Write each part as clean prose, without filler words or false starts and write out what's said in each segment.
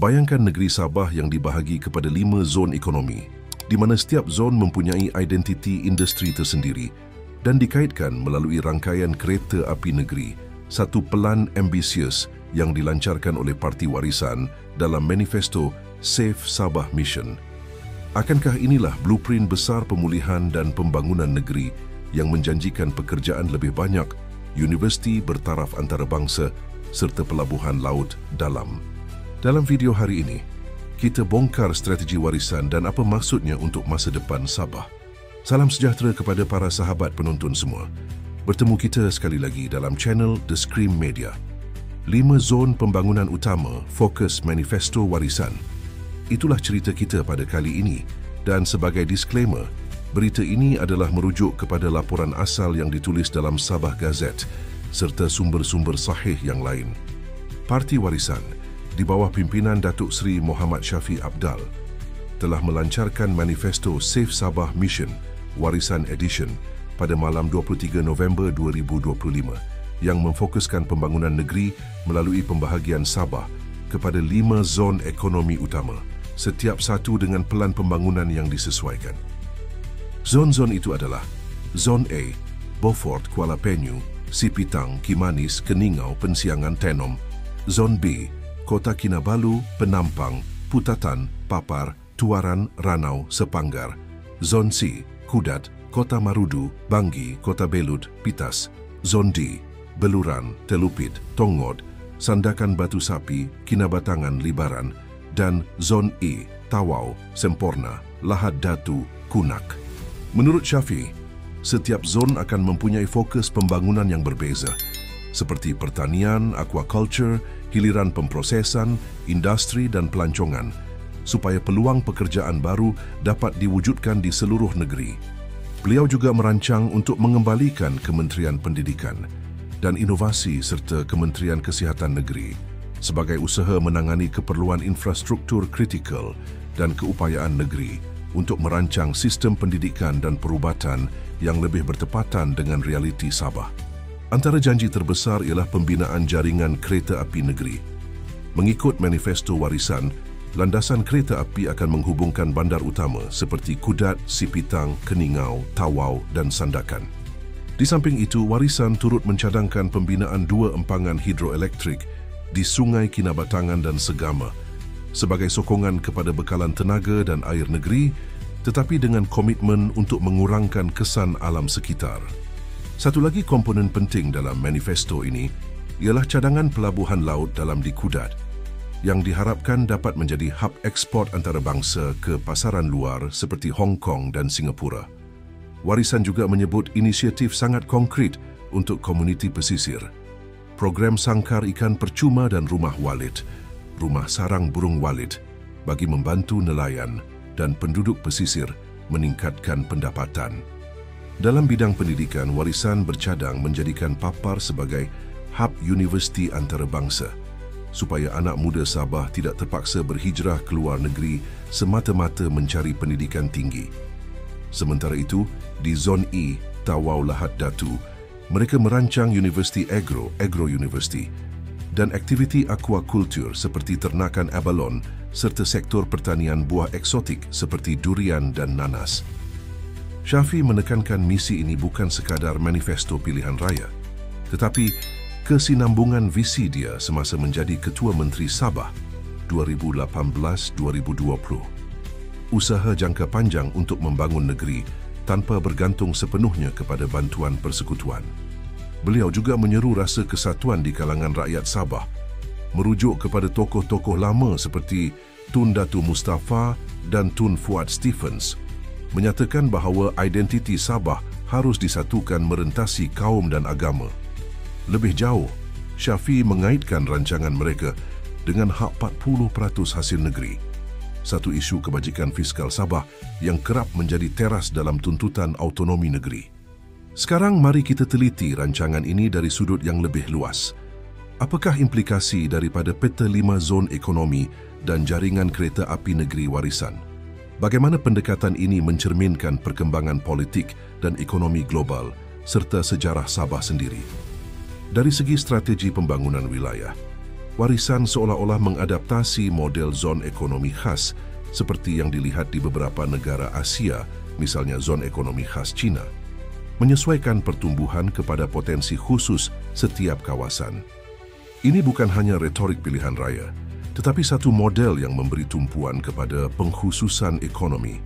Bayangkan negeri Sabah yang dibahagi kepada 5 zon ekonomi, di mana setiap zon mempunyai identiti industri tersendiri dan dikaitkan melalui rangkaian kereta api negeri, satu pelan ambisius yang dilancarkan oleh Parti Warisan dalam manifesto Safe Sabah Mission. Akankah inilah blueprint besar pemulihan dan pembangunan negeri yang menjanjikan pekerjaan lebih banyak, universiti bertaraf antarabangsa serta pelabuhan laut dalam? Dalam video hari ini, kita bongkar strategi warisan dan apa maksudnya untuk masa depan Sabah. Salam sejahtera kepada para sahabat penonton semua. Bertemu kita sekali lagi dalam channel The Scream Media. 5 zon pembangunan utama fokus manifesto warisan. Itulah cerita kita pada kali ini, dan sebagai disclaimer, berita ini adalah merujuk kepada laporan asal yang ditulis dalam Sabah Gazette serta sumber-sumber sahih yang lain. Parti Warisan di bawah pimpinan Datuk Seri Muhammad Shafie Apdal telah melancarkan manifesto Safe Sabah Mission Warisan Edition pada malam 23 November 2025 yang memfokuskan pembangunan negeri melalui pembahagian Sabah kepada 5 zon ekonomi utama, setiap satu dengan pelan pembangunan yang disesuaikan. Zon-zon itu adalah Zon A, Beaufort, Kuala Penyu, Sipitang, Kimanis, Keningau, Pensiangan, Tenom. Zon B, Kota Kinabalu, Penampang, Putatan, Papar, Tuaran, Ranau, Sepanggar. Zon C, Kudat, Kota Marudu, Bangi, Kota Belud, Pitas. Zon D, Beluran, Telupit, Tongod, Sandakan Batu Sapi, Kinabatangan, Libaran. Dan Zon E, Tawau, Semporna, Lahad Datu, Kunak. Menurut Shafie, setiap zon akan mempunyai fokus pembangunan yang berbeza, seperti pertanian, aquaculture, hiliran pemprosesan, industri dan pelancongan, supaya peluang pekerjaan baru dapat diwujudkan di seluruh negeri. Beliau juga merancang untuk mengembalikan Kementerian Pendidikan dan Inovasi serta Kementerian Kesihatan Negeri sebagai usaha menangani keperluan infrastruktur kritikal dan keupayaan negeri untuk merancang sistem pendidikan dan perubatan yang lebih bertepatan dengan realiti Sabah. Antara janji terbesar ialah pembinaan jaringan kereta api negeri. Mengikut manifesto warisan, landasan kereta api akan menghubungkan bandar utama seperti Kudat, Sipitang, Keningau, Tawau dan Sandakan. Di samping itu, warisan turut mencadangkan pembinaan 2 empangan hidroelektrik di Sungai Kinabatangan dan Segama sebagai sokongan kepada bekalan tenaga dan air negeri, tetapi dengan komitmen untuk mengurangkan kesan alam sekitar. Satu lagi komponen penting dalam manifesto ini ialah cadangan pelabuhan laut dalam di Kudat yang diharapkan dapat menjadi hub ekspor antarabangsa ke pasaran luar seperti Hong Kong dan Singapura. Warisan juga menyebut inisiatif sangat konkret untuk komuniti pesisir. Program Sangkar Ikan Percuma dan Rumah Walid, Rumah Sarang Burung Walid bagi membantu nelayan dan penduduk pesisir meningkatkan pendapatan. Dalam bidang pendidikan, warisan bercadang menjadikan Papar sebagai hub universiti antarabangsa supaya anak muda Sabah tidak terpaksa berhijrah ke luar negeri semata-mata mencari pendidikan tinggi. Sementara itu, di Zon E, Tawau Lahad Datu, mereka merancang Universiti Agro University, dan aktiviti aquaculture seperti ternakan abalon serta sektor pertanian buah eksotik seperti durian dan nanas. Shafie menekankan misi ini bukan sekadar manifesto pilihan raya, tetapi kesinambungan visi dia semasa menjadi Ketua Menteri Sabah 2018-2020. Usaha jangka panjang untuk membangun negeri tanpa bergantung sepenuhnya kepada bantuan persekutuan. Beliau juga menyeru rasa kesatuan di kalangan rakyat Sabah, merujuk kepada tokoh-tokoh lama seperti Tun Datu Mustafa dan Tun Fuad Stephens, menyatakan bahawa identiti Sabah harus disatukan merentasi kaum dan agama. Lebih jauh, Shafie mengaitkan rancangan mereka dengan hak 40% hasil negeri, satu isu kebajikan fiskal Sabah yang kerap menjadi teras dalam tuntutan autonomi negeri. Sekarang mari kita teliti rancangan ini dari sudut yang lebih luas. Apakah implikasi daripada peta 5 zon ekonomi dan jaringan kereta api negeri warisan? Bagaimana pendekatan ini mencerminkan perkembangan politik dan ekonomi global serta sejarah Sabah sendiri? Dari segi strategi pembangunan wilayah, Warisan seolah-olah mengadaptasi model zon ekonomi khas seperti yang dilihat di beberapa negara Asia, misalnya zon ekonomi khas China, menyesuaikan pertumbuhan kepada potensi khusus setiap kawasan. Ini bukan hanya retorik pilihan raya, tetapi satu model yang memberi tumpuan kepada pengkhususan ekonomi.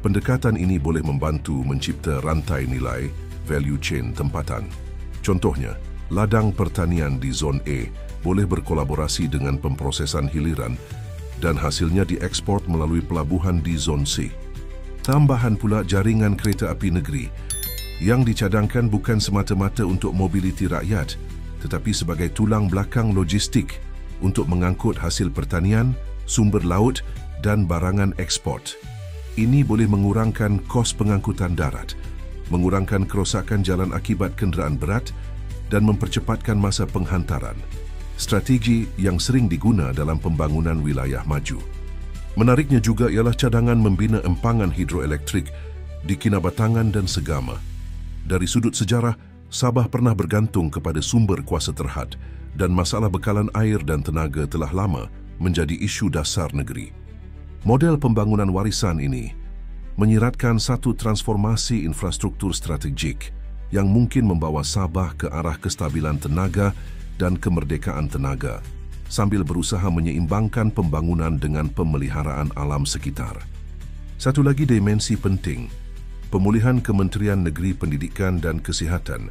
Pendekatan ini boleh membantu mencipta rantai nilai, value chain tempatan. Contohnya, ladang pertanian di zon A boleh berkolaborasi dengan pemprosesan hiliran dan hasilnya diekspor melalui pelabuhan di zon C. Tambahan pula jaringan kereta api negeri yang dicadangkan bukan semata-mata untuk mobiliti rakyat, tetapi sebagai tulang belakang logistik untuk mengangkut hasil pertanian, sumber laut dan barangan ekspor. Ini boleh mengurangkan kos pengangkutan darat, mengurangkan kerosakan jalan akibat kenderaan berat dan mempercepatkan masa penghantaran. Strategi yang sering diguna dalam pembangunan wilayah maju. Menariknya juga ialah cadangan membina empangan hidroelektrik di Kinabatangan dan Segama. Dari sudut sejarah, Sabah pernah bergantung kepada sumber kuasa terhad dan masalah bekalan air dan tenaga telah lama menjadi isu dasar negeri. Model pembangunan warisan ini menyiratkan satu transformasi infrastruktur strategik yang mungkin membawa Sabah ke arah kestabilan tenaga dan kemerdekaan tenaga sambil berusaha menyeimbangkan pembangunan dengan pemeliharaan alam sekitar. Satu lagi dimensi penting, pemulihan Kementerian Negeri Pendidikan dan Kesihatan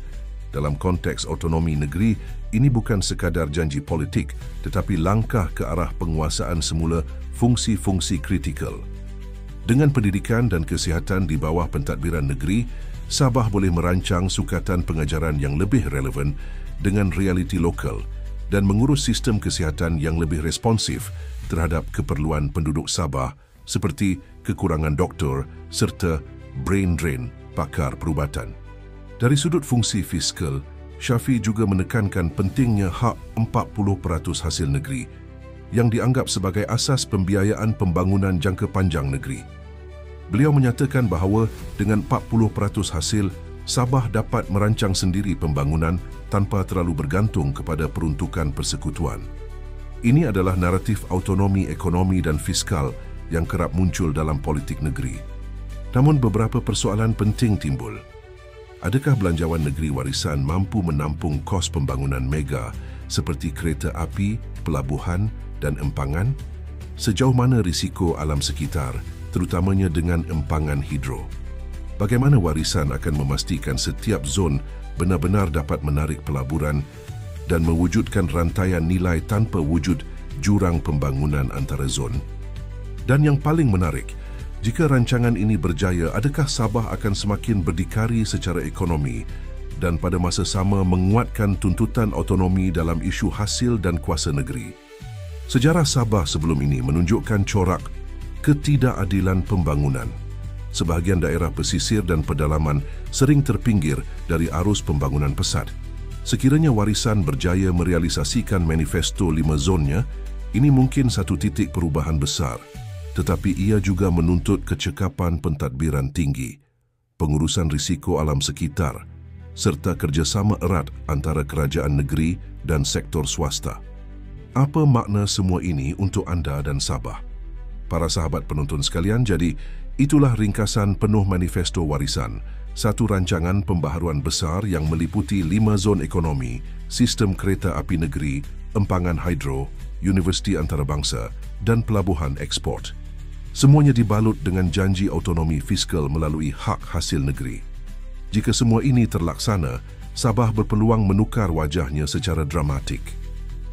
dalam konteks otonomi negeri ini bukan sekadar janji politik tetapi langkah ke arah penguasaan semula fungsi-fungsi kritikal. Dengan pendidikan dan kesihatan di bawah pentadbiran negeri, Sabah boleh merancang sukatan pengajaran yang lebih relevan dengan realiti lokal dan mengurus sistem kesihatan yang lebih responsif terhadap keperluan penduduk Sabah seperti kekurangan doktor serta brain drain pakar perubatan. Dari sudut fungsi fiskal, Syafiee juga menekankan pentingnya hak 40% hasil negeri yang dianggap sebagai asas pembiayaan pembangunan jangka panjang negeri. Beliau menyatakan bahawa dengan 40% hasil, Sabah dapat merancang sendiri pembangunan tanpa terlalu bergantung kepada peruntukan persekutuan. Ini adalah naratif autonomi ekonomi dan fiskal yang kerap muncul dalam politik negeri. Namun beberapa persoalan penting timbul. Adakah belanjawan negeri warisan mampu menampung kos pembangunan mega seperti kereta api, pelabuhan dan empangan? Sejauh mana risiko alam sekitar, terutamanya dengan empangan hidro? Bagaimana warisan akan memastikan setiap zon benar-benar dapat menarik pelaburan dan mewujudkan rantaian nilai tanpa wujud jurang pembangunan antara zon? Dan yang paling menarik, jika rancangan ini berjaya, adakah Sabah akan semakin berdikari secara ekonomi dan pada masa sama menguatkan tuntutan otonomi dalam isu hasil dan kuasa negeri? Sejarah Sabah sebelum ini menunjukkan corak ketidakadilan pembangunan. Sebahagian daerah pesisir dan pedalaman sering terpinggir dari arus pembangunan pesat. Sekiranya warisan berjaya merealisasikan manifesto 5 zonnya, ini mungkin satu titik perubahan besar. Tetapi ia juga menuntut kecekapan pentadbiran tinggi, pengurusan risiko alam sekitar, serta kerjasama erat antara kerajaan negeri dan sektor swasta. Apa makna semua ini untuk anda dan Sabah? Para sahabat penonton sekalian, jadi itulah ringkasan penuh manifesto warisan, satu rancangan pembaharuan besar yang meliputi 5 zon ekonomi, sistem kereta api negeri, empangan hidro, universiti antarabangsa dan pelabuhan ekspor. Semuanya dibalut dengan janji autonomi fiskal melalui hak hasil negeri. Jika semua ini terlaksana, Sabah berpeluang menukar wajahnya secara dramatik.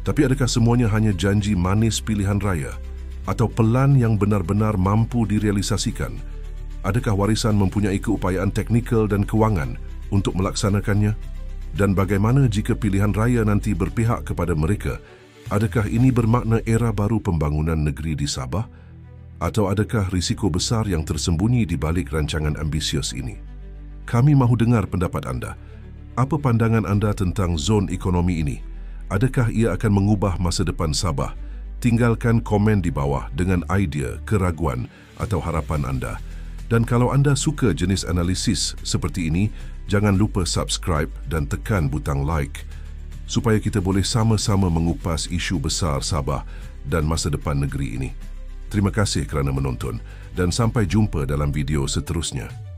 Tapi adakah semuanya hanya janji manis pilihan raya atau pelan yang benar-benar mampu direalisasikan? Adakah warisan mempunyai keupayaan teknikal dan kewangan untuk melaksanakannya? Dan bagaimana jika pilihan raya nanti berpihak kepada mereka? Adakah ini bermakna era baru pembangunan negeri di Sabah? Atau adakah risiko besar yang tersembunyi di balik rancangan ambisius ini? Kami mahu dengar pendapat anda. Apa pandangan anda tentang zon ekonomi ini? Adakah ia akan mengubah masa depan Sabah? Tinggalkan komen di bawah dengan idea, keraguan atau harapan anda. Dan kalau anda suka jenis analisis seperti ini, jangan lupa subscribe dan tekan butang like supaya kita boleh sama-sama mengupas isu besar Sabah dan masa depan negeri ini. Terima kasih kerana menonton dan sampai jumpa dalam video seterusnya.